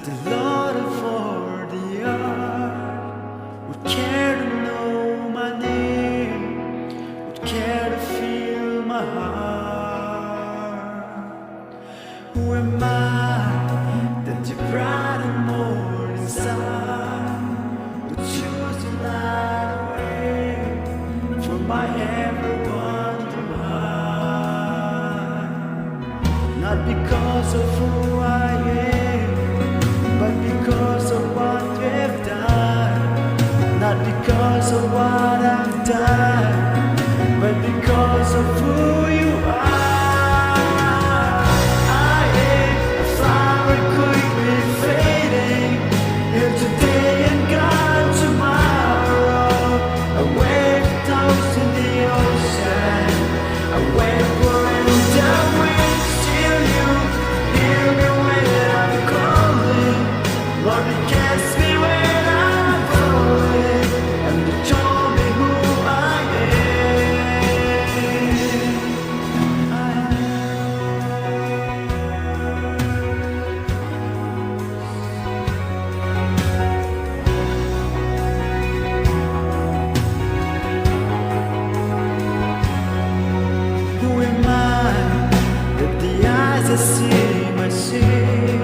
the Lord for the earth would care to know my name, would care to feel my heart. Who am I that the bright and morning sun would choose to light away from my every wandering heart? Not because of who I am, but because of what we've done. Not because of what I've done, but because of who you are. I am a flower quickly fading, here today and gone tomorrow. A wave tossed in the ocean, a wave blowing the wind. Still you hear me when I'm calling. Lord, you catch me when I'm falling, and you told me who I am. Who am I? With the eyes that see my sin,